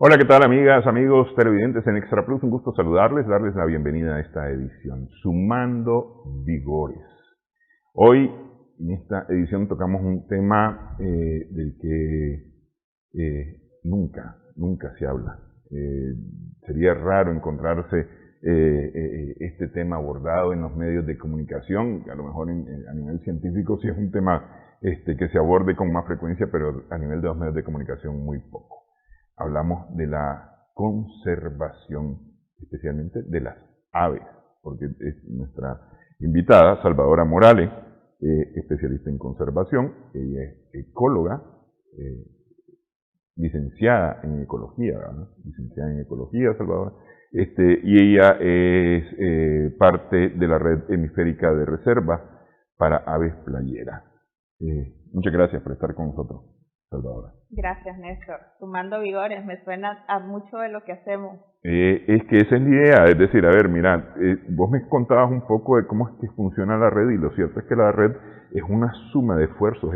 Hola, ¿qué tal amigas, amigos televidentes en Extra Plus? Un gusto saludarles, darles la bienvenida a esta edición, Sumando Vigores. Hoy, en esta edición, tocamos un tema del que nunca se habla. Sería raro encontrarse este tema abordado en los medios de comunicación, a lo mejor a nivel científico sí es un tema que se aborde con más frecuencia, pero a nivel de los medios de comunicación muy poco. Hablamos de la conservación, especialmente de las aves, porque es nuestra invitada, Salvadora Morales, especialista en conservación. Ella es ecóloga, licenciada en ecología, ¿verdad? Licenciada en ecología, Salvadora, y ella es parte de la red hemisférica de reserva para aves playeras. Muchas gracias por estar con nosotros, Salvadora. Gracias, Néstor. Sumando Vigores, me suena a mucho de lo que hacemos. Es que esa es la idea, es decir, a ver, mira, vos me contabas un poco de cómo es que funciona la red, y lo cierto es que la red es una suma de esfuerzos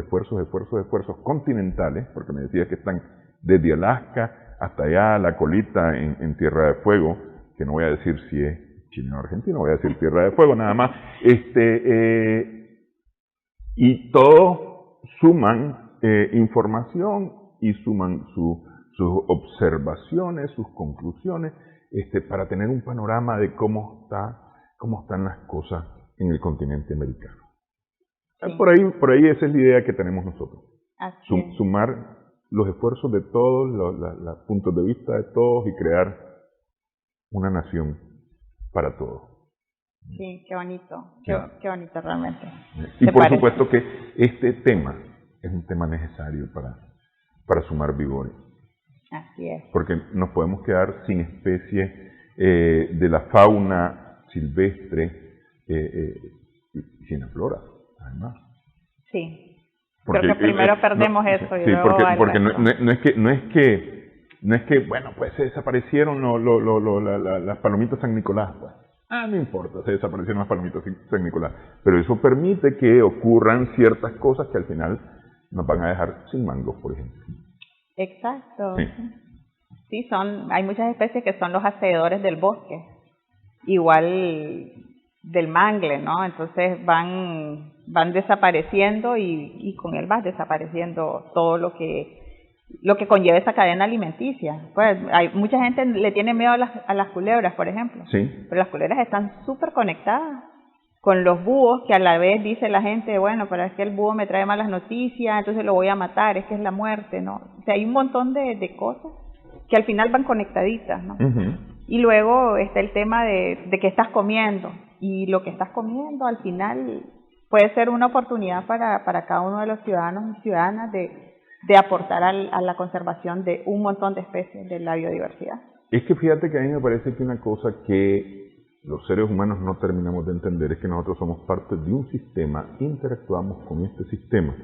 continentales, porque me decías que están desde Alaska hasta allá, la colita en Tierra de Fuego, que no voy a decir si es Chile o Argentina, voy a decir Tierra de Fuego nada más, y todos suman información y suman sus observaciones, sus conclusiones, para tener un panorama de cómo están las cosas en el continente americano. Sí. Por ahí esa es la idea que tenemos nosotros. Sumar los esfuerzos de todos, los puntos de vista de todos y crear una nación para todos. Sí, qué bonito, qué bonito realmente. Y por supuesto que este tema es un tema necesario para sumar vigores. Así es. Porque nos podemos quedar sin especies de la fauna silvestre y sin la flora, además. Sí. Creo que primero perdemos eso. Sí, porque no es que, bueno, pues se desaparecieron las palomitas San Nicolás, pues. No importa, se desaparecieron las palomitas San Nicolás. Pero eso permite que ocurran ciertas cosas que al final nos van a dejar sin mangos, por ejemplo. Exacto. Sí, hay muchas especies que son los hacedores del bosque, igual del mangle, ¿no? Entonces van desapareciendo y con él va desapareciendo todo lo que conlleva esa cadena alimenticia. Pues mucha gente le tiene miedo a las culebras, por ejemplo. Sí. Pero las culebras están súper conectadas con los búhos, que a la vez dice la gente, bueno, pero es que el búho me trae malas noticias, entonces lo voy a matar, es que es la muerte, ¿no? O sea, hay un montón de cosas que al final van conectaditas, ¿no? Uh-huh. Y luego está el tema de qué estás comiendo, y lo que estás comiendo al final puede ser una oportunidad para cada uno de los ciudadanos y ciudadanas de aportar a la conservación de un montón de especies de la biodiversidad. Es que fíjate que a mí me parece que una cosa que los seres humanos no terminamos de entender es que nosotros somos parte de un sistema, interactuamos con este sistema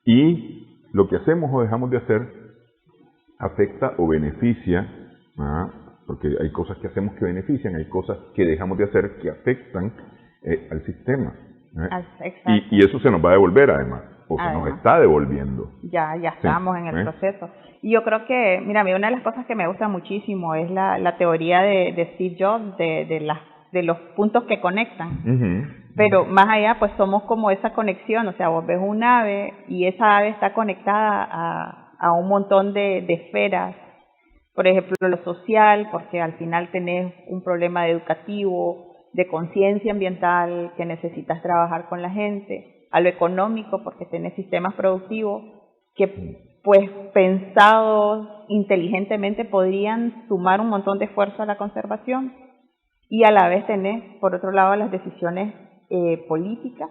y lo que hacemos o dejamos de hacer afecta o beneficia, porque hay cosas que hacemos que benefician, hay cosas que dejamos de hacer que afectan al sistema. Y eso se nos va a devolver además, o se nos está devolviendo. Ya estamos en el proceso. Y yo creo que, mira, a mí una de las cosas que me gusta muchísimo es la teoría de Steve Jobs, de los puntos que conectan. Uh-huh. Pero más allá, pues somos como esa conexión, o sea, vos ves un ave y esa ave está conectada a un montón de esferas. Por ejemplo, lo social, porque al final tenés un problema educativo, de conciencia ambiental, que necesitas trabajar con la gente, a lo económico, porque tenés sistemas productivos que, pues, pensados inteligentemente podrían sumar un montón de esfuerzo a la conservación, y a la vez tenés, por otro lado, las decisiones políticas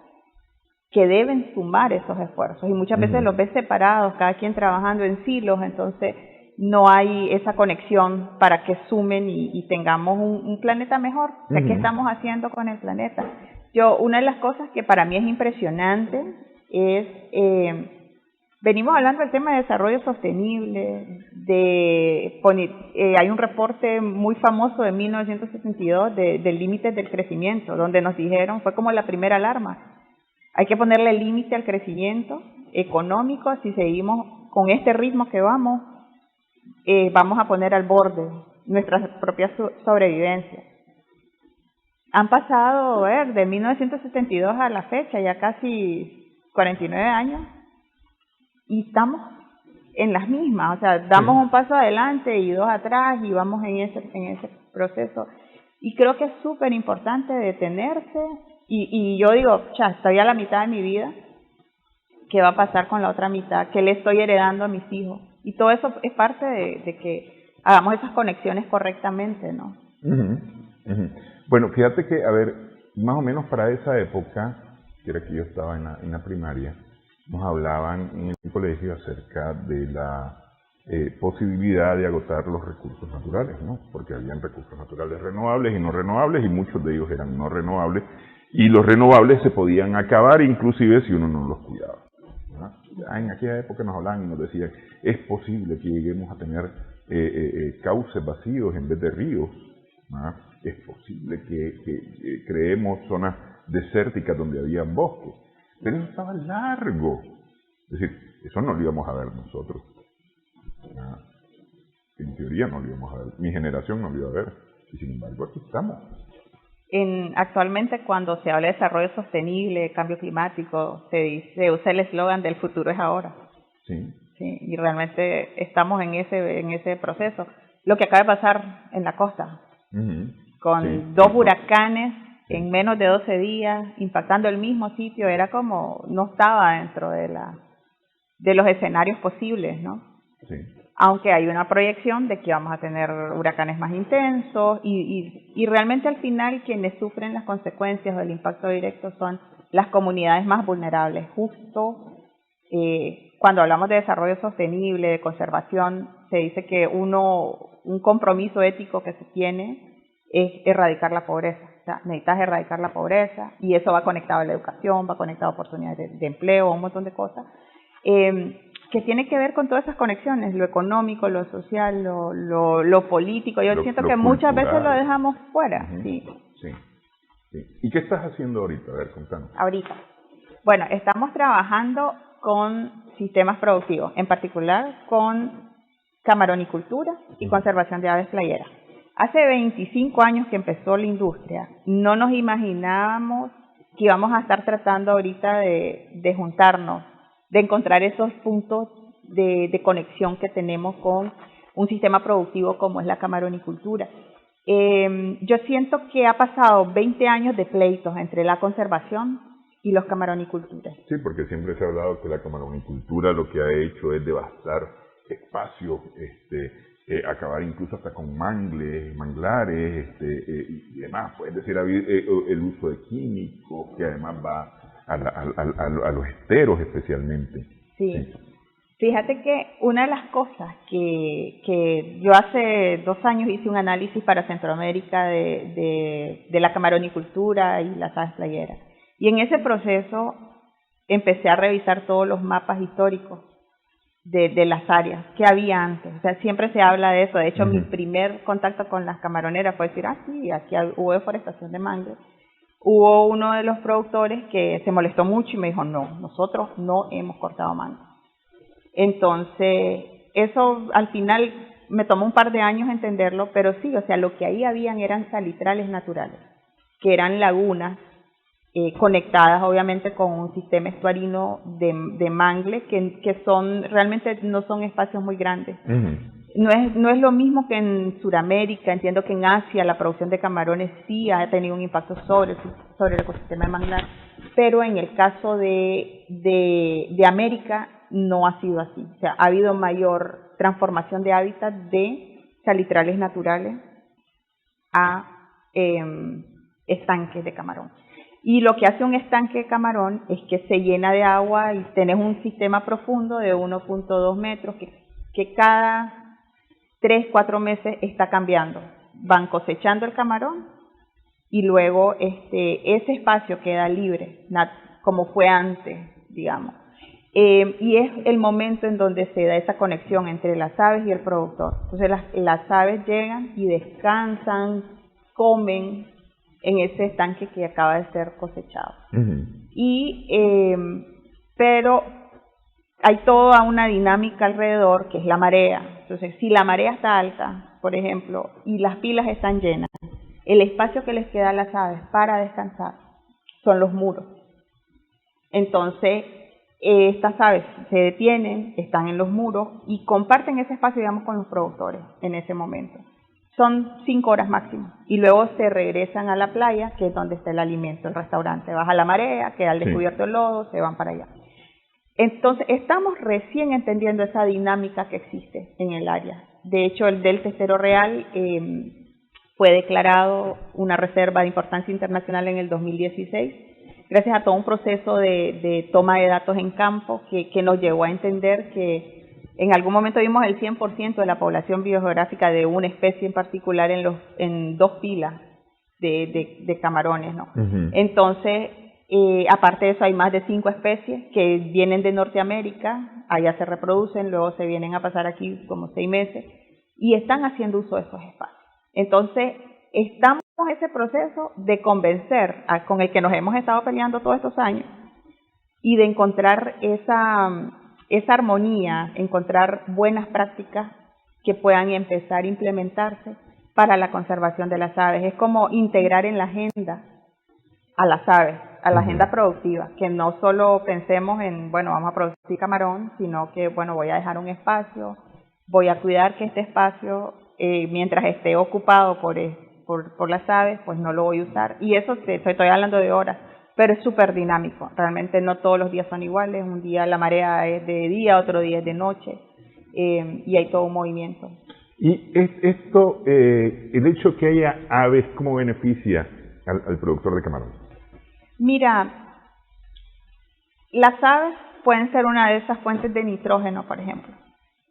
que deben sumar esos esfuerzos, y muchas veces los ves separados, cada quien trabajando en silos, entonces no hay esa conexión para que sumen y tengamos un planeta mejor. O sea, ¿qué estamos haciendo con el planeta? Una de las cosas que para mí es impresionante es, venimos hablando del tema de desarrollo sostenible, hay un reporte muy famoso de 1962 del límite del crecimiento, donde nos dijeron, fue como la primera alarma, hay que ponerle límite al crecimiento económico, si seguimos con este ritmo que vamos a poner al borde nuestra propia sobrevivencia. Han pasado, de 1972 a la fecha, ya casi 49 años, y estamos en las mismas, o sea, damos un paso adelante y dos atrás, y vamos en ese proceso. Y creo que es súper importante detenerse, y yo digo, estoy a la mitad de mi vida, ¿qué va a pasar con la otra mitad? ¿Qué le estoy heredando a mis hijos? Y todo eso es parte de que hagamos esas conexiones correctamente, ¿no? Bueno, fíjate que, a ver, más o menos para esa época, que era que yo estaba en la primaria, nos hablaban en el colegio acerca de la posibilidad de agotar los recursos naturales, ¿no? Porque habían recursos naturales renovables y no renovables, y muchos de ellos eran no renovables, y los renovables se podían acabar inclusive si uno no los cuidaba. En aquella época nos hablaban y nos decían, es posible que lleguemos a tener cauces vacíos en vez de ríos, ¿no? Es posible que creemos zonas desérticas donde había bosques, pero eso estaba largo, es decir, eso no lo íbamos a ver nosotros, ¿no? En teoría no lo íbamos a ver, mi generación no lo iba a ver, y sin embargo aquí estamos. Actualmente, cuando se habla de desarrollo sostenible, cambio climático, se usa el eslogan del futuro es ahora. Sí. Sí, y realmente estamos en ese proceso. Lo que acaba de pasar en la costa, con dos huracanes en menos de 12 días, impactando el mismo sitio, era como, no estaba dentro de los escenarios posibles, ¿no? Sí. Aunque hay una proyección de que vamos a tener huracanes más intensos, y realmente al final quienes sufren las consecuencias del impacto directo son las comunidades más vulnerables. Justo cuando hablamos de desarrollo sostenible, de conservación, se dice que un compromiso ético que se tiene es erradicar la pobreza. O sea, necesitas erradicar la pobreza, y eso va conectado a la educación, va conectado a oportunidades de empleo, un montón de cosas. Que tiene que ver con todas esas conexiones, lo económico, lo social, lo político. Yo siento que muchas veces lo dejamos fuera. Sí. ¿Y qué estás haciendo ahorita? A ver, contanos. Ahorita. Bueno, estamos trabajando con sistemas productivos, en particular con camaronicultura y conservación de aves playeras. Hace 25 años que empezó la industria, no nos imaginábamos que íbamos a estar tratando ahorita de juntarnos, de encontrar esos puntos de conexión que tenemos con un sistema productivo como es la camaronicultura. Yo siento que ha pasado 20 años de pleitos entre la conservación y los camaronicultores. Sí, porque siempre se ha hablado que la camaronicultura lo que ha hecho es devastar espacios, acabar incluso hasta con manglares y demás. Pues, es decir, el uso de químicos, que además va a los esteros especialmente. Sí. Fíjate que una de las cosas que yo hace 2 años hice un análisis para Centroamérica de la camaronicultura y las aves playeras. Y en ese proceso empecé a revisar todos los mapas históricos de las áreas que había antes. O sea, siempre se habla de eso. De hecho, mi primer contacto con las camaroneras fue decir, sí, aquí hubo deforestación de mangle. Hubo uno de los productores que se molestó mucho y me dijo, no, nosotros no hemos cortado mangle. Entonces, eso al final me tomó un par de años entenderlo, pero sí, o sea, lo que ahí habían eran salitrales naturales, que eran lagunas conectadas obviamente con un sistema estuarino de mangle que son realmente no son espacios muy grandes. No es lo mismo que en Sudamérica. Entiendo que en Asia la producción de camarones sí ha tenido un impacto sobre el ecosistema de manglar, pero en el caso de América no ha sido así. O sea, ha habido mayor transformación de hábitat de salitrales naturales a estanques de camarón. Y lo que hace un estanque de camarón es que se llena de agua y tenés un sistema profundo de 1.2 metros que cada 3-4 meses está cambiando. Van cosechando el camarón y luego ese espacio queda libre, como fue antes, digamos. Y es el momento en donde se da esa conexión entre las aves y el productor. Entonces las aves llegan y descansan, comen en ese estanque que acaba de ser cosechado. Pero hay toda una dinámica alrededor que es la marea. Entonces, si la marea está alta, por ejemplo, y las pilas están llenas, el espacio que les queda a las aves para descansar son los muros. Entonces, estas aves se detienen, están en los muros y comparten ese espacio, digamos, con los productores en ese momento. Son 5 horas máximo y luego se regresan a la playa, que es donde está el alimento, el restaurante. Baja la marea, queda al descubierto el lodo, se van para allá. Entonces, estamos recién entendiendo esa dinámica que existe en el área. De hecho, el Delta Estero Real fue declarado una reserva de importancia internacional en el 2016, gracias a todo un proceso de toma de datos en campo que nos llevó a entender que en algún momento vimos el 100% de la población biogeográfica de una especie en particular en 2 pilas de camarones, ¿no? Entonces, aparte de eso, hay más de 5 especies que vienen de Norteamérica, allá se reproducen, luego se vienen a pasar aquí como 6 meses y están haciendo uso de esos espacios. Entonces, estamos en ese proceso de convencer con el que nos hemos estado peleando todos estos años y de encontrar esa armonía, encontrar buenas prácticas que puedan empezar a implementarse para la conservación de las aves. Es como integrar en la agenda a las aves, a la agenda productiva, que no solo pensemos en, bueno, vamos a producir camarón, sino que, bueno, voy a dejar un espacio, voy a cuidar que este espacio, mientras esté ocupado por las aves, pues no lo voy a usar. Y eso estoy hablando de horas, pero es súper dinámico. Realmente no todos los días son iguales. Un día la marea es de día, otro día es de noche, y hay todo un movimiento. Y esto, el hecho que haya aves, ¿cómo beneficia al productor de camarón? Mira, las aves pueden ser una de esas fuentes de nitrógeno, por ejemplo,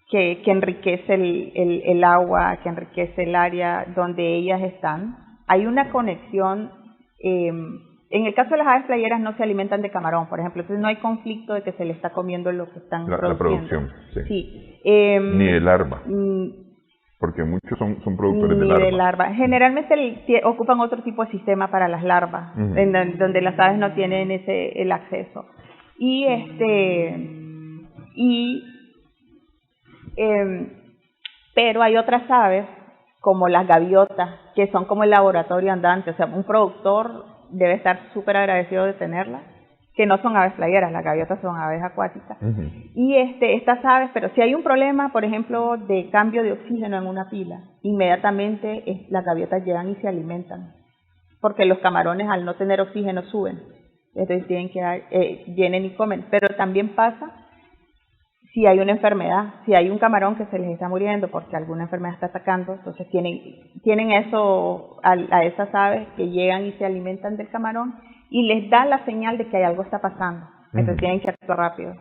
que enriquece el agua, que enriquece el área donde ellas están. Hay una conexión. En el caso de las aves playeras no se alimentan de camarón, por ejemplo, entonces no hay conflicto de que se le está comiendo lo que están produciendo. La producción, sí. Ni de larva, porque muchos son productores de larva. Ni de larva. Generalmente ocupan otro tipo de sistema para las larvas, donde las aves no tienen el acceso. Pero hay otras aves, como las gaviotas, que son como el laboratorio andante. O sea, un productor debe estar súper agradecido de tenerlas, que no son aves playeras, las gaviotas son aves acuáticas. Y estas aves, pero si hay un problema, por ejemplo, de cambio de oxígeno en una pila, inmediatamente las gaviotas llegan y se alimentan, porque los camarones al no tener oxígeno suben, entonces tienen que vienen y comen. Pero también pasa si hay una enfermedad, si hay un camarón que se les está muriendo porque alguna enfermedad está atacando, entonces tienen eso a esas aves que llegan y se alimentan del camarón y les da la señal de que hay algo está pasando, entonces tienen que actuar rápido.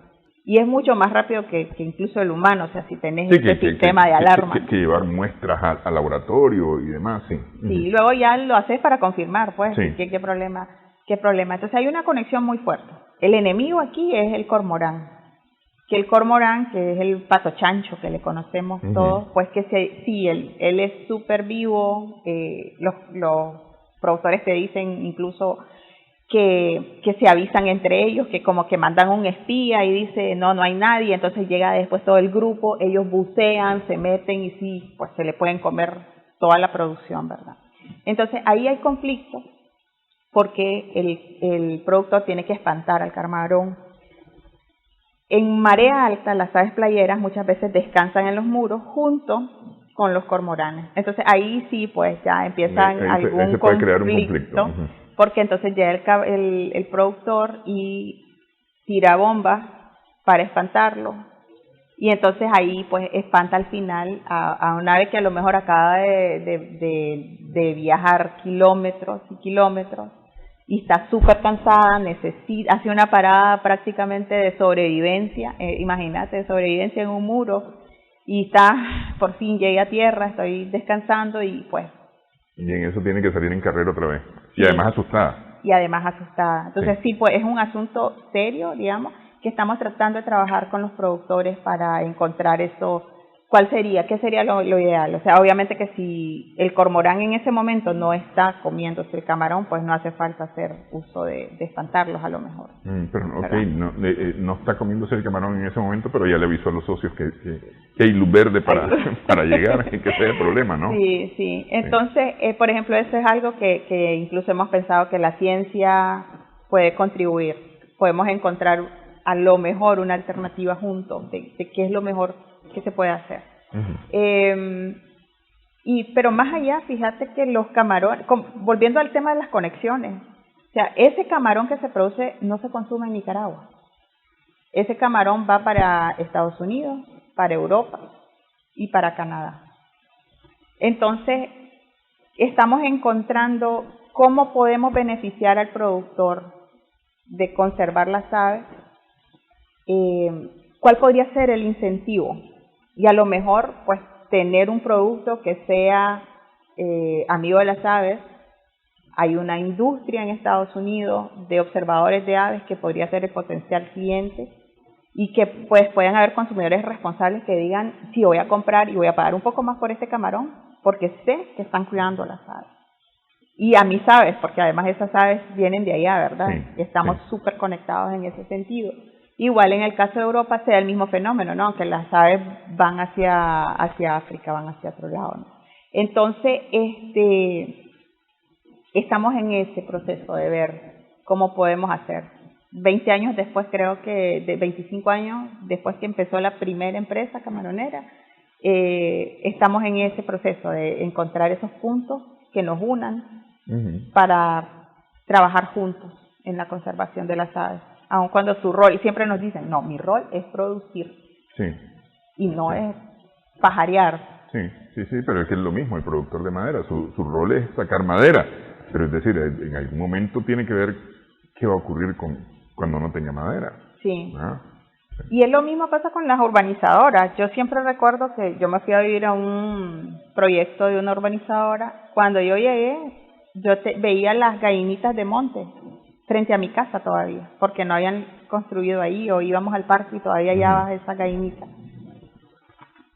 Y es mucho más rápido que incluso el humano, o sea, si tenés sistema de alarma. Que llevar muestras al laboratorio y demás, sí. Sí, luego ya lo haces para confirmar, pues, qué problema. Entonces hay una conexión muy fuerte. El enemigo aquí es el cormorán. Que el cormorán, que es el pato chancho que le conocemos todos, pues que él es súper vivo. Los productores te dicen incluso que se avisan entre ellos, que como que mandan un espía y dice no hay nadie, entonces llega después todo el grupo, ellos bucean, se meten y sí, pues se le pueden comer toda la producción, ¿verdad? Entonces ahí hay conflicto porque el productor tiene que espantar al camarón. En marea alta, las aves playeras muchas veces descansan en los muros junto con los cormoranes. Entonces ahí sí, pues ya empiezan algún puede crear un conflicto. Porque entonces ya el productor y tira bombas para espantarlo. Y entonces ahí pues espanta al final a una ave que a lo mejor acaba de viajar kilómetros y kilómetros y está súper cansada, hace una parada prácticamente de sobrevivencia, imagínate, de sobrevivencia en un muro, y por fin llegué a tierra, estoy descansando y pues... Y en eso tiene que salir en carrera otra vez, sí, y además asustada. Entonces sí, pues es un asunto serio, digamos, que estamos tratando de trabajar con los productores para encontrar eso. ¿Qué sería lo ideal? O sea, obviamente que si el cormorán en ese momento no está comiéndose el camarón, pues no hace falta hacer uso de espantarlos a lo mejor. Pero no está comiéndose el camarón en ese momento, pero ya le avisó a los socios que hay luz verde para llegar, que ese es el problema, ¿no? Sí. Entonces, por ejemplo, eso es algo que incluso hemos pensado que la ciencia puede contribuir. Podemos encontrar a lo mejor una alternativa juntos de qué es lo mejor que se puede hacer. Pero más allá, fíjate que los camarones, volviendo al tema de las conexiones, o sea, ese camarón que se produce no se consume en Nicaragua. Ese camarón va para Estados Unidos, para Europa y para Canadá. Entonces, estamos encontrando cómo podemos beneficiar al productor de conservar las aves, cuál podría ser el incentivo. Y a lo mejor, pues, tener un producto que sea amigo de las aves. Hay una industria en Estados Unidos de observadores de aves que podría ser el potencial cliente y que, pues, puedan haber consumidores responsables que digan, sí, voy a comprar y voy a pagar un poco más por este camarón porque sé que están cuidando las aves. Y a mis aves, porque además esas aves vienen de allá, ¿verdad? Sí, estamos súper conectados en ese sentido. Igual en el caso de Europa se da el mismo fenómeno, ¿no? Que las aves van hacia África, van hacia otro lado, ¿no? Entonces, estamos en ese proceso de ver cómo podemos hacer. 20 años después, creo que de 25 años después que empezó la primera empresa camaronera, estamos en ese proceso de encontrar esos puntos que nos unan para trabajar juntos en la conservación de las aves. Aun cuando su rol, y siempre nos dicen, no, mi rol es producir. Sí. Y no es pajarear. Sí, pero es que es lo mismo, el productor de madera, su rol es sacar madera. Pero es decir, en algún momento tiene que ver qué va a ocurrir cuando no tenga madera. Sí. Y es lo mismo pasa con las urbanizadoras. Yo siempre recuerdo que yo me fui a vivir a un proyecto de una urbanizadora. Cuando yo llegué, veía las gallinitas de monte frente a mi casa todavía, porque no habían construido ahí, o íbamos al parque y todavía hallabas esa gallinita.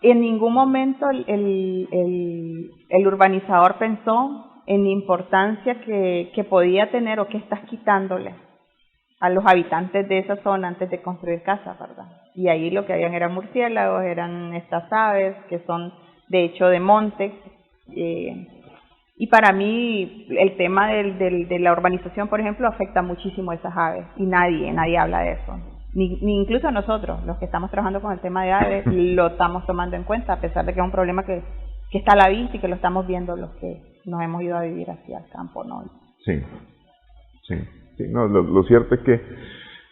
En ningún momento el urbanizador pensó en la importancia que podía tener o que estás quitándole a los habitantes de esa zona antes de construir casas, ¿verdad? Y ahí lo que habían eran murciélagos, eran estas aves que son de hecho de monte. Y para mí el tema de la urbanización, por ejemplo, afecta muchísimo a esas aves y nadie habla de eso. Ni incluso nosotros, los que estamos trabajando con el tema de aves, lo estamos tomando en cuenta, a pesar de que es un problema que está a la vista y que lo estamos viendo los que nos hemos ido a vivir hacia el campo, ¿no? Sí. No, lo cierto es que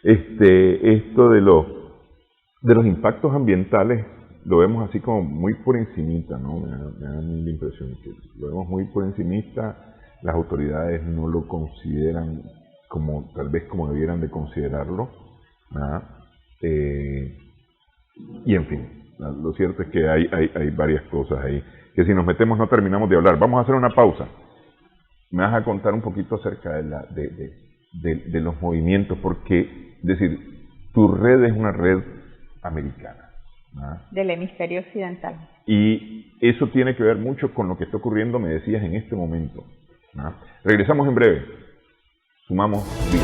esto de los impactos ambientales lo vemos así como muy por encimita, ¿no? Me da la impresión que lo vemos muy por encimita, las autoridades no lo consideran tal vez como debieran de considerarlo, ¿verdad? Y en fin, lo cierto es que hay varias cosas ahí, que si nos metemos no terminamos de hablar. Vamos a hacer una pausa. Me vas a contar un poquito acerca de los movimientos, porque, es decir, tu red es una red americana. Del hemisferio occidental. Y eso tiene que ver mucho con lo que está ocurriendo, me decías, en este momento. Regresamos en breve. Sumamos vida.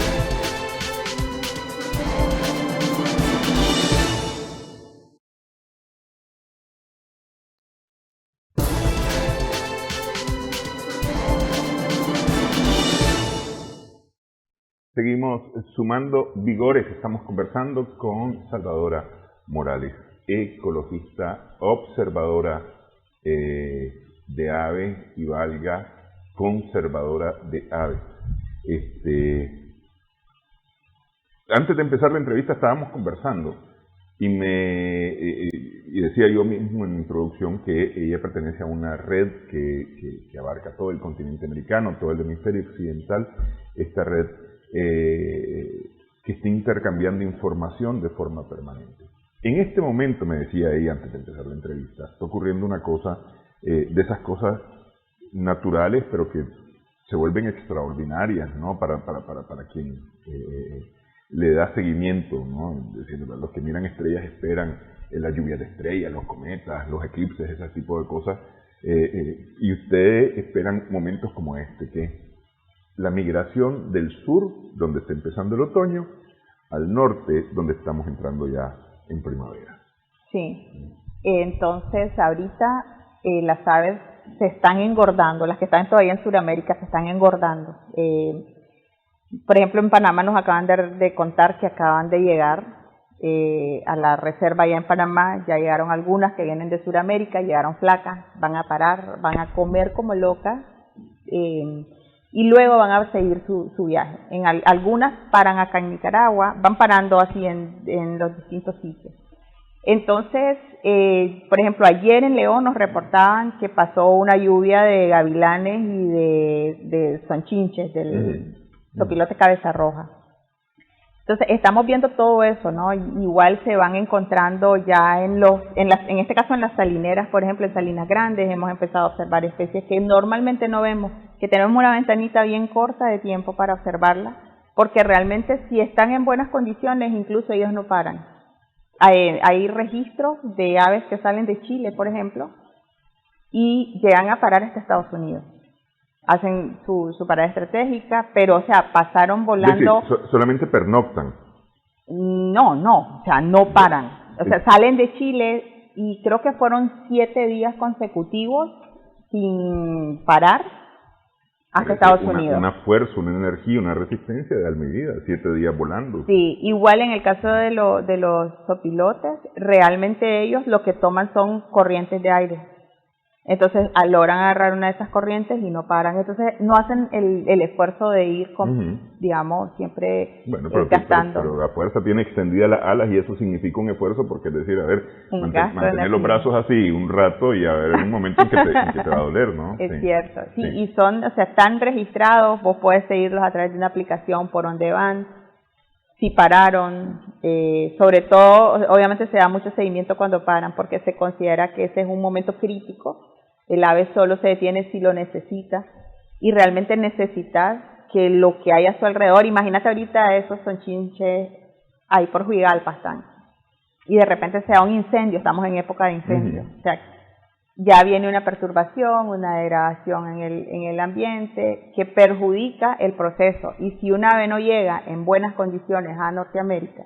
Seguimos sumando vigores. Estamos conversando con Salvadora Morales, ecologista, observadora de aves y valga conservadora de aves. Antes de empezar la entrevista estábamos conversando y decía yo mismo en mi introducción que ella pertenece a una red que abarca todo el continente americano, todo el hemisferio occidental, esta red que está intercambiando información de forma permanente. En este momento, me decía ella antes de empezar la entrevista, está ocurriendo una cosa, de esas cosas naturales, pero que se vuelven extraordinarias, ¿no? Para quien le da seguimiento, ¿no? Es decir, los que miran estrellas esperan la lluvia de estrellas, los cometas, los eclipses, ese tipo de cosas, y ustedes esperan momentos como este, que la migración del sur, donde está empezando el otoño, al norte, donde estamos entrando ya en primavera. Sí, entonces ahorita las aves se están engordando, las que están todavía en Sudamérica se están engordando. Por ejemplo, en Panamá nos acaban de contar que acaban de llegar a la reserva allá en Panamá, ya llegaron algunas que vienen de Sudamérica, llegaron flacas, van a parar, van a comer como locas y luego van a seguir su viaje. Algunas paran acá en Nicaragua, van parando así en los distintos sitios. Entonces, por ejemplo, ayer en León nos reportaban que pasó una lluvia de gavilanes y de sonchinches, del sopilote cabeza roja. Entonces, estamos viendo todo eso, ¿no? Igual se van encontrando ya en este caso en las salineras, por ejemplo, en Salinas Grandes, hemos empezado a observar especies que normalmente no vemos, que tenemos una ventanita bien corta de tiempo para observarlas, porque realmente si están en buenas condiciones, incluso ellos no paran. Hay registros de aves que salen de Chile, por ejemplo, y llegan a parar hasta Estados Unidos. Hacen su parada estratégica, pero, o sea, pasaron volando... Es decir, solamente pernoctan. No, o sea, no paran. O sea, salen de Chile y creo que fueron 7 días consecutivos sin parar hasta Estados Unidos. Una fuerza, una energía, una resistencia de alma y vida, 7 días volando. Sí, igual en el caso de los sopilotes, realmente ellos lo que toman son corrientes de aire. Entonces logran agarrar una de esas corrientes y no paran. Entonces no hacen el esfuerzo de ir, digamos, siempre gastando. Pero la fuerza tiene extendidas las alas y eso significa un esfuerzo, porque es decir, a ver, mantener los brazos así un rato y a ver, en un momento en que te va a doler, ¿no? Es cierto, sí, y son, o sea, están registrados, vos podés seguirlos a través de una aplicación por donde van, si pararon, sobre todo, obviamente se da mucho seguimiento cuando paran, porque se considera que ese es un momento crítico. El ave solo se detiene si lo necesita, y realmente necesitas que lo que hay a su alrededor, imagínate ahorita esos sonchinches ahí por Juigalpa están, y de repente se da un incendio, estamos en época de incendio, o sea, ya viene una perturbación, una degradación en el ambiente que perjudica el proceso, y si un ave no llega en buenas condiciones a Norteamérica,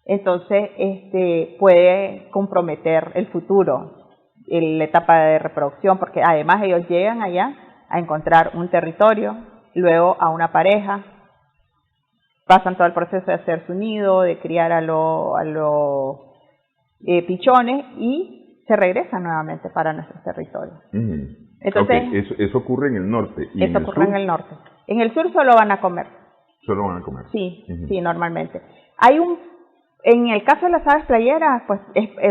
entonces puede comprometer el futuro, la etapa de reproducción, porque además ellos llegan allá a encontrar un territorio, luego a una pareja, pasan todo el proceso de hacer su nido, de criar a los pichones y se regresan nuevamente para nuestros territorios. Entonces, eso ocurre en el norte. ¿Y eso ocurre en el norte. En el sur solo van a comer. Solo van a comer. Sí, sí, normalmente. En el caso de las aves playeras, pues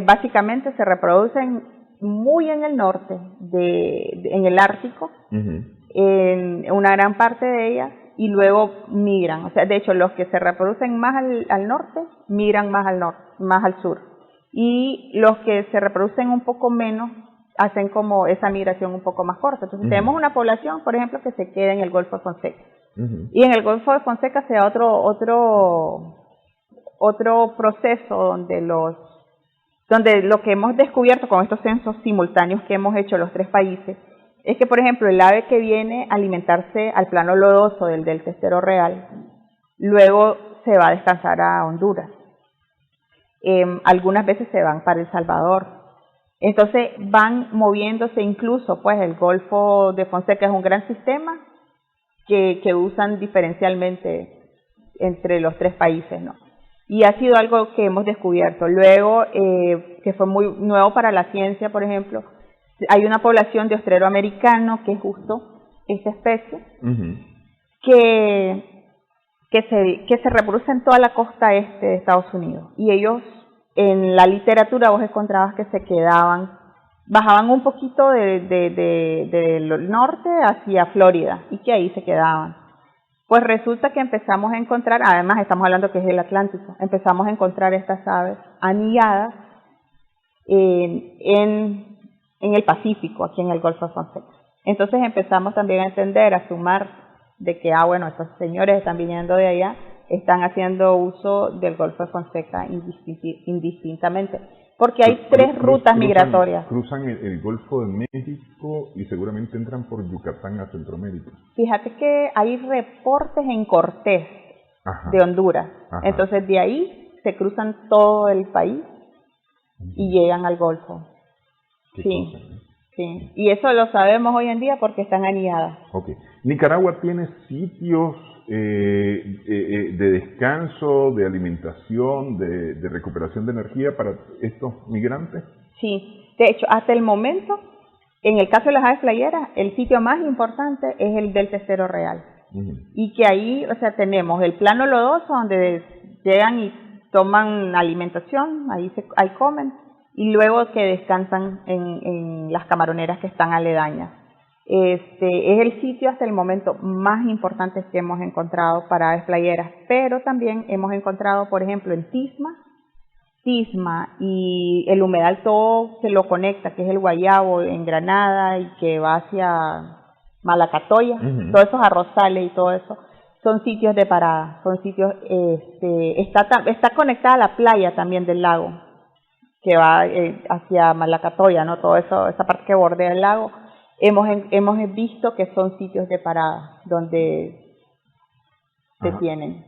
básicamente se reproducen muy en el norte, en el Ártico, en una gran parte de ellas, y luego migran. O sea, de hecho, los que se reproducen más al norte, migran más al sur. Y los que se reproducen un poco menos, hacen como esa migración un poco más corta. Entonces, tenemos una población, por ejemplo, que se queda en el Golfo de Fonseca. Y en el Golfo de Fonseca se da otro proceso donde lo que hemos descubierto con estos censos simultáneos que hemos hecho los 3 países, es que, por ejemplo, el ave que viene a alimentarse al plano lodoso del Delta Estero Real, luego se va a descansar a Honduras. Algunas veces se van para El Salvador. Entonces van moviéndose incluso, pues el Golfo de Fonseca es un gran sistema que usan diferencialmente entre los tres países, ¿no? Y ha sido algo que hemos descubierto. Luego, que fue muy nuevo para la ciencia, por ejemplo, hay una población de ostrero americano, que es justo esa especie, que se reproduce en toda la costa este de Estados Unidos. Y ellos, en la literatura, vos encontrabas que se quedaban, bajaban un poquito del norte hacia Florida, y que ahí se quedaban. Pues resulta que empezamos a encontrar, además estamos hablando que es el Atlántico, empezamos a encontrar estas aves anilladas en el Pacífico, aquí en el Golfo de Fonseca. Entonces empezamos también a entender, a sumar de que, bueno, estos señores están viniendo de allá, están haciendo uso del Golfo de Fonseca indistintamente. Porque hay tres rutas migratorias. Cruzan el Golfo de México y seguramente entran por Yucatán a Centroamérica. Fíjate que hay reportes en Cortés, de Honduras. Entonces de ahí se cruzan todo el país y llegan al Golfo. Sí, sí. Y eso lo sabemos hoy en día porque están anidadas. Okay. ¿Nicaragua tiene sitios de descanso, de alimentación, de recuperación de energía para estos migrantes? Sí, de hecho, hasta el momento, en el caso de las aves playeras, el sitio más importante es el del Testero Real. Y que ahí, o sea, tenemos el plano lodoso donde llegan y toman alimentación, ahí comen, y luego que descansan en las camaroneras que están aledañas. Es el sitio hasta el momento más importante que hemos encontrado para aves playeras, pero también hemos encontrado, por ejemplo, en Tisma y el humedal todo se lo conecta, que es el Guayabo en Granada y que va hacia Malacatoya, todos esos arrozales y todo eso, son sitios de parada, son sitios, está conectada a la playa también del lago, que va hacia Malacatoya, ¿no? Todo eso, esa parte que bordea el lago. Hemos visto que son sitios de parada donde se tienen.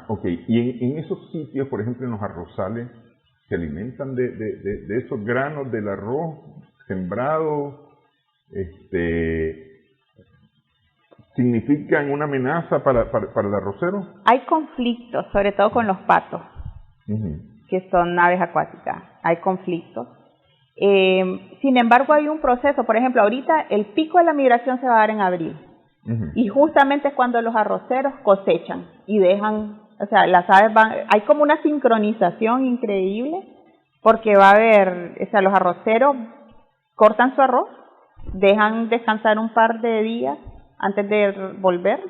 Ok. Y en esos sitios, por ejemplo, en los arrozales, ¿se alimentan de esos granos del arroz sembrado? ¿Significan una amenaza para el arrocero? Hay conflictos, sobre todo con los patos, que son aves acuáticas. Hay conflictos. Sin embargo, hay un proceso. Por ejemplo, ahorita el pico de la migración se va a dar en abril. Y justamente es cuando los arroceros cosechan y dejan, o sea, las aves hay como una sincronización increíble, porque va a haber, o sea, los arroceros cortan su arroz, dejan descansar un par de días antes de volver,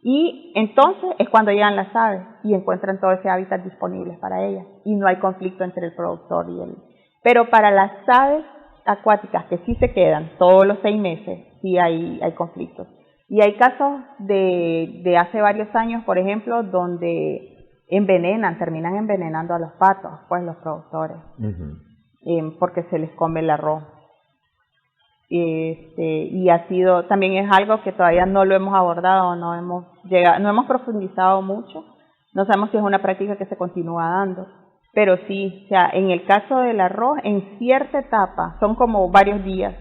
y entonces es cuando llegan las aves y encuentran todo ese hábitat disponible para ellas, y no hay conflicto entre el productor y el... Pero para las aves acuáticas que sí se quedan todos los 6 meses, sí hay conflictos. Y hay casos de hace varios años, por ejemplo, donde terminan envenenando a los patos, pues los productores, porque se les come el arroz. Y ha sido, también es algo que todavía no lo hemos abordado, no hemos profundizado mucho, no sabemos si es una práctica que se continúa dando. Pero sí, o sea, en el caso del arroz, en cierta etapa, son como varios días,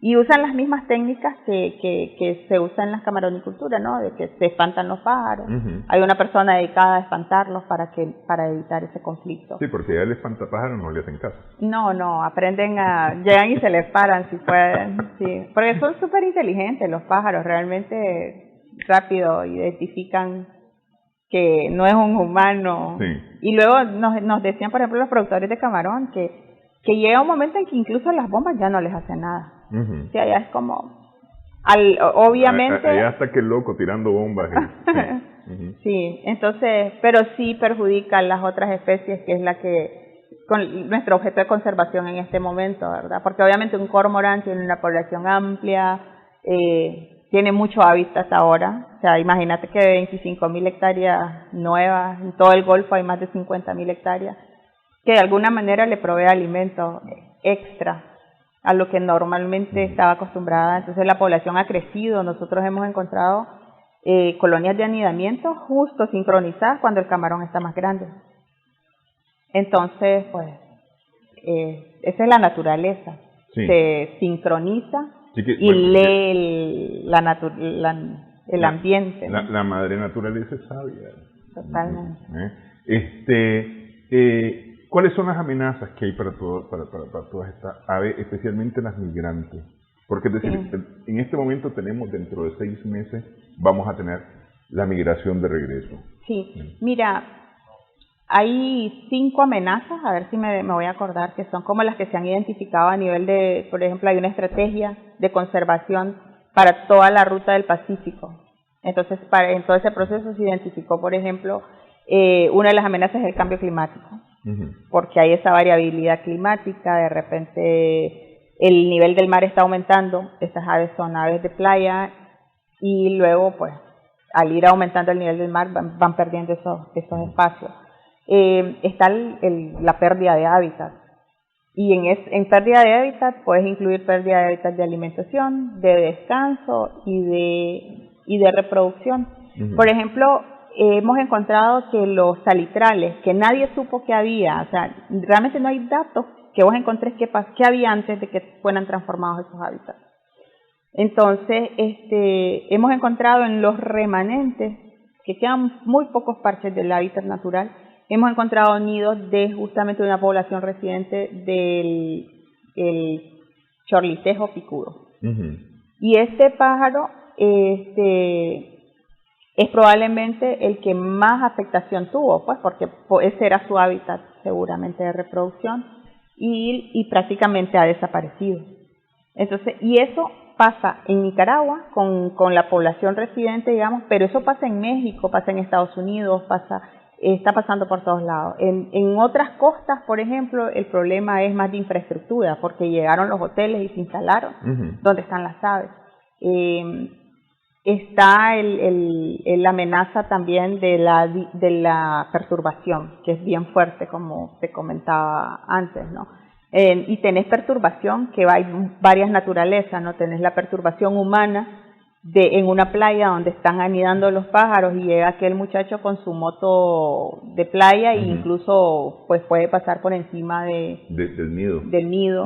y usan las mismas técnicas que se usan en la camaronicultura, ¿no? De que se espantan los pájaros. Hay una persona dedicada a espantarlos para evitar ese conflicto. Sí, porque ya el espantapájaros no le hacen caso. No, llegan y se les paran si pueden, sí. Porque son súper inteligentes los pájaros, realmente rápido identifican que no es un humano. Sí. Y luego nos decían, por ejemplo, los productores de camarón, que llega un momento en que incluso las bombas ya no les hacen nada. O sea, ya es como... obviamente... Allá hasta que el loco tirando bombas. Sí, entonces, pero sí perjudican las otras especies, que es la que... con nuestro objeto de conservación en este momento, ¿verdad? Porque obviamente un cormorán tiene una población amplia, tiene mucho hábitat ahora. O sea, imagínate que de 25.000 hectáreas nuevas, en todo el Golfo hay más de 50.000 hectáreas, que de alguna manera le provee alimento extra a lo que normalmente estaba acostumbrada. Entonces la población ha crecido. Nosotros hemos encontrado colonias de anidamiento justo sincronizadas cuando el camarón está más grande. Entonces, pues, esa es la naturaleza. Sí. Se sincroniza y lee el ambiente. La madre naturaleza es sabia. Totalmente. ¿Cuáles son las amenazas que hay para todas estas aves, especialmente las migrantes? Porque es decir, en este momento tenemos, dentro de 6 meses, vamos a tener la migración de regreso. Sí, mira, hay 5 amenazas, a ver si me voy a acordar, que son como las que se han identificado a nivel de, por ejemplo, hay una estrategia de conservación para toda la ruta del Pacífico. Entonces, en todo ese proceso se identificó, por ejemplo, una de las amenazas es el cambio climático, porque hay esa variabilidad climática, de repente el nivel del mar está aumentando, estas aves son aves de playa, y luego, pues, al ir aumentando el nivel del mar, van perdiendo esos espacios. Está la pérdida de hábitat, y en pérdida de hábitat puedes incluir pérdida de hábitat de alimentación, de descanso y de reproducción. Por ejemplo, hemos encontrado que los salitrales, que nadie supo que había, o sea, realmente no hay datos que vos encontres que había antes de que fueran transformados esos hábitats. Entonces, hemos encontrado en los remanentes, que quedan muy pocos parches del hábitat natural, hemos encontrado nidos de justamente una población residente del chorlitejo picudo. Y este pájaro es probablemente el que más afectación tuvo, pues porque ese era su hábitat seguramente de reproducción y prácticamente ha desaparecido. Entonces, y eso pasa en Nicaragua con la población residente, digamos, pero eso pasa en México, pasa en Estados Unidos, está pasando por todos lados. En otras costas, por ejemplo, el problema es más de infraestructura, porque llegaron los hoteles y se instalaron donde están las aves. Está la amenaza también de la perturbación, que es bien fuerte, como te comentaba antes, ¿no? Y tenés perturbación, que hay varias naturalezas, ¿no? Tenés la perturbación humana en una playa donde están anidando los pájaros y llega aquel muchacho con su moto de playa e incluso pues puede pasar por encima del nido.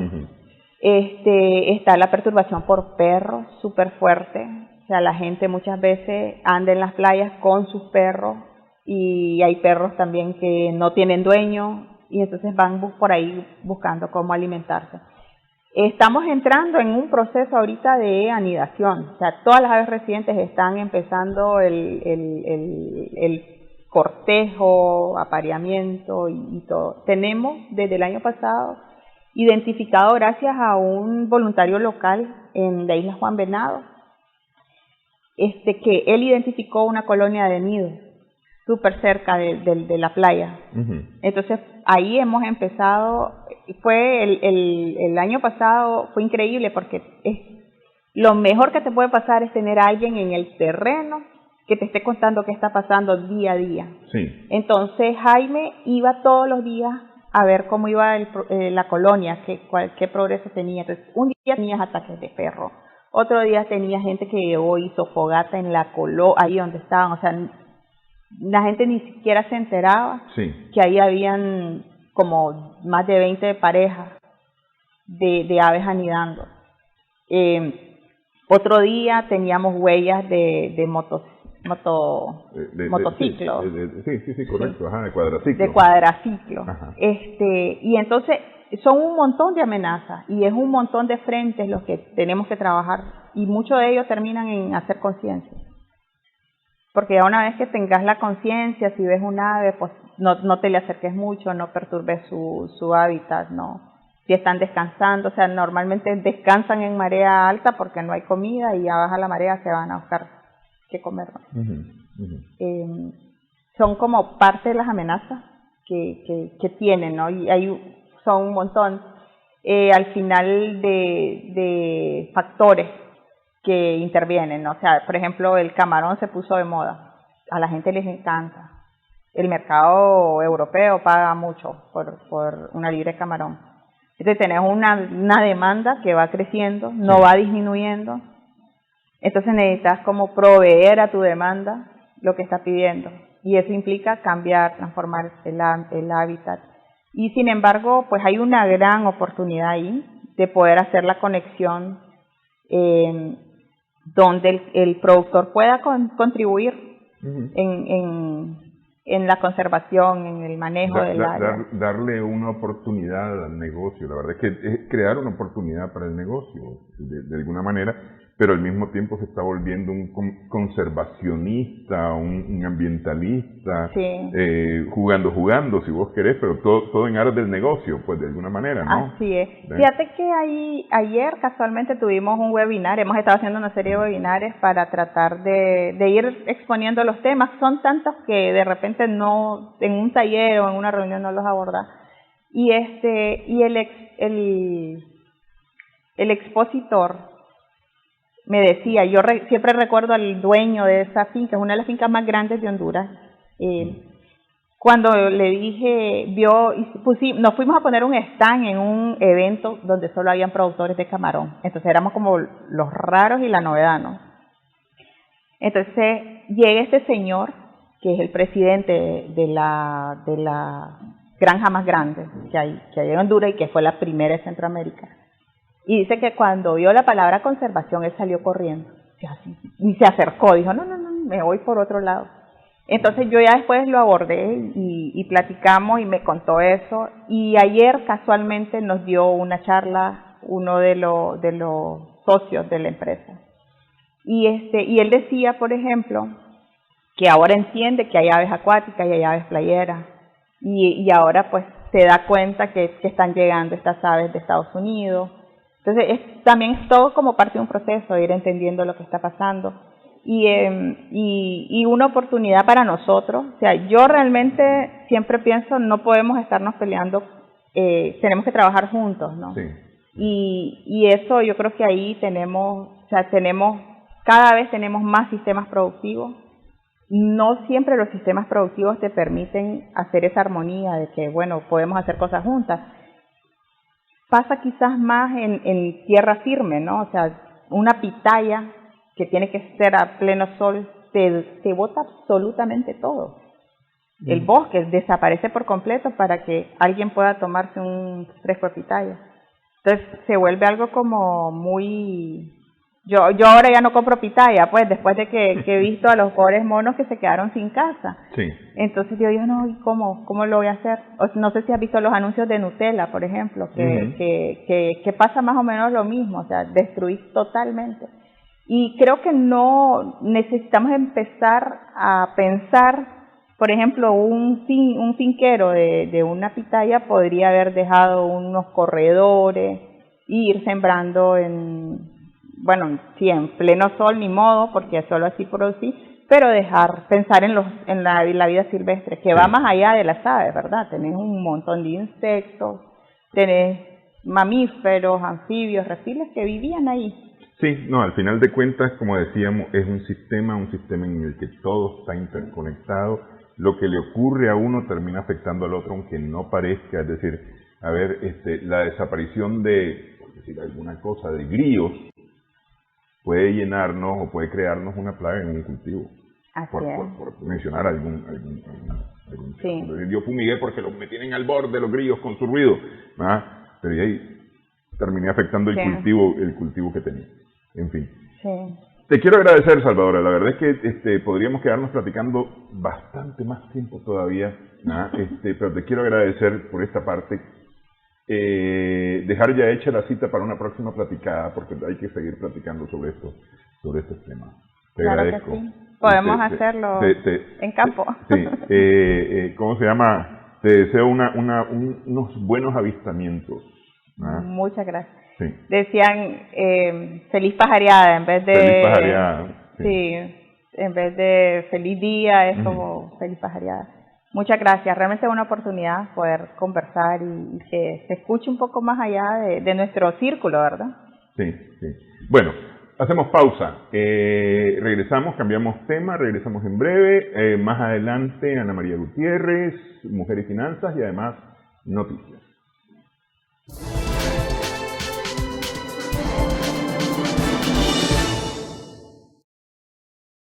Está la perturbación por perros, súper fuerte. O sea, la gente muchas veces anda en las playas con sus perros y hay perros también que no tienen dueño y entonces van por ahí buscando cómo alimentarse. Estamos entrando en un proceso ahorita de anidación, o sea, todas las aves residentes están empezando el cortejo, apareamiento y todo. Tenemos desde el año pasado identificado, gracias a un voluntario local en la isla Juan Venado, que él identificó una colonia de nidos súper cerca de la playa. Entonces ahí hemos empezado. Fue el año pasado, fue increíble porque lo mejor que te puede pasar es tener a alguien en el terreno que te esté contando qué está pasando día a día. Entonces Jaime iba todos los días a ver cómo iba la colonia, qué progreso tenía. Entonces un día tenías ataques de perro, otro día tenía gente que llegó y hizo fogata en la ahí donde estaban, o sea, la gente ni siquiera se enteraba que ahí habían como más de 20 parejas de aves anidando. Otro día teníamos huellas de motociclos. Sí, correcto, de cuadraciclo. De cuadraciclo. Y entonces son un montón de amenazas y es un montón de frentes los que tenemos que trabajar y muchos de ellos terminan en hacer conciencia. Porque ya una vez que tengas la conciencia, si ves un ave, pues no te le acerques mucho, no perturbes su hábitat, ¿no? Si están descansando, o sea, normalmente descansan en marea alta porque no hay comida y ya baja la marea se van a buscar qué comer, ¿no? Son como parte de las amenazas que tienen, ¿no? Y son un montón. Al final de factores que intervienen, ¿no? O sea, por ejemplo, el camarón se puso de moda, a la gente les encanta. El mercado europeo paga mucho por una libre de camarón. Entonces tenés una demanda que va creciendo, no va disminuyendo. Entonces necesitas como proveer a tu demanda lo que está pidiendo. Y eso implica cambiar, transformar el hábitat. Y sin embargo, pues hay una gran oportunidad ahí de poder hacer la conexión donde el productor pueda contribuir en en la conservación, en el manejo del área. Darle una oportunidad al negocio, la verdad es que es crear una oportunidad para el negocio, de alguna manera, pero al mismo tiempo se está volviendo un conservacionista, un ambientalista, sí. Jugando, si vos querés, pero todo en aras del negocio, pues de alguna manera, ¿no? Así es. Fíjate que ayer casualmente tuvimos un webinar, hemos estado haciendo una serie de webinares para tratar de ir exponiendo los temas. Son tantos que de repente no, en un taller o en una reunión no los aborda. Y el expositor me decía, yo siempre recuerdo al dueño de esa finca, es una de las fincas más grandes de Honduras, cuando le dije, nos fuimos a poner un stand en un evento donde solo habían productores de camarón, entonces éramos como los raros y la novedad, ¿no? Entonces llega este señor, que es el presidente de la granja más grande que hay en Honduras y que fue la primera de Centroamérica. Y dice que cuando vio la palabra conservación, él salió corriendo. Y se acercó, dijo, no, me voy por otro lado. Entonces yo ya después lo abordé y platicamos y me contó eso. Y ayer casualmente nos dio una charla uno de los socios de la empresa. Y él decía, por ejemplo, que ahora entiende que hay aves acuáticas y hay aves playeras. Y ahora pues se da cuenta que están llegando estas aves de Estados Unidos. Entonces, también es todo como parte de un proceso, ir entendiendo lo que está pasando. Y una oportunidad para nosotros. O sea, yo realmente siempre pienso, no podemos estarnos peleando, tenemos que trabajar juntos, ¿no? Sí. Y eso yo creo que ahí cada vez tenemos más sistemas productivos. No siempre los sistemas productivos te permiten hacer esa armonía de que, bueno, podemos hacer cosas juntas. Pasa quizás más en tierra firme, ¿no? O sea, una pitaya que tiene que ser a pleno sol, te bota absolutamente todo. El bosque desaparece por completo para que alguien pueda tomarse un fresco de pitaya. Entonces se vuelve algo como muy... Yo ahora ya no compro pitaya, pues, después de que he visto a los pobres monos que se quedaron sin casa. Sí. Entonces yo digo, no, ¿y cómo lo voy a hacer? No sé si has visto los anuncios de Nutella, por ejemplo, que pasa más o menos lo mismo, o sea, destruir totalmente. Y creo que no necesitamos empezar a pensar, por ejemplo, un finquero de una pitaya podría haber dejado unos corredores e ir sembrando bueno, sí, en pleno sol ni modo, porque solo así producir, pero pensar en la vida silvestre, que va más allá de las aves, ¿verdad? Tenés un montón de insectos, tenés mamíferos, anfibios, reptiles que vivían ahí. Sí, no, al final de cuentas, como decíamos, es un sistema en el que todo está interconectado. Lo que le ocurre a uno termina afectando al otro, aunque no parezca. Es decir, a ver, la desaparición por decir alguna cosa, de grillos, puede llenarnos o puede crearnos una plaga en un cultivo. Por mencionar algún sí. Yo fumigué porque me tienen al borde los grillos con su ruido, ¿verdad? Pero ahí terminé afectando el cultivo que tenía. En fin. Sí. Te quiero agradecer, Salvadora. La verdad es que podríamos quedarnos platicando bastante más tiempo todavía, ¿verdad? Pero te quiero agradecer por esta parte. Dejar ya hecha la cita para una próxima platicada, porque hay que seguir platicando sobre estos temas. Te agradezco. Que sí. Podemos hacerlo en campo. Sí. ¿Cómo se llama? Te deseo unos buenos avistamientos, ¿verdad? Muchas gracias. Sí. Decían feliz pajareada en vez de... Feliz pajareada. Sí, en vez de feliz día es como feliz pajareada. Muchas gracias, realmente es una oportunidad poder conversar y que se escuche un poco más allá de nuestro círculo, ¿verdad? Sí. Bueno, hacemos pausa, regresamos, cambiamos tema, regresamos en breve, más adelante Ana María Gutiérrez, Mujer y Finanzas y además noticias.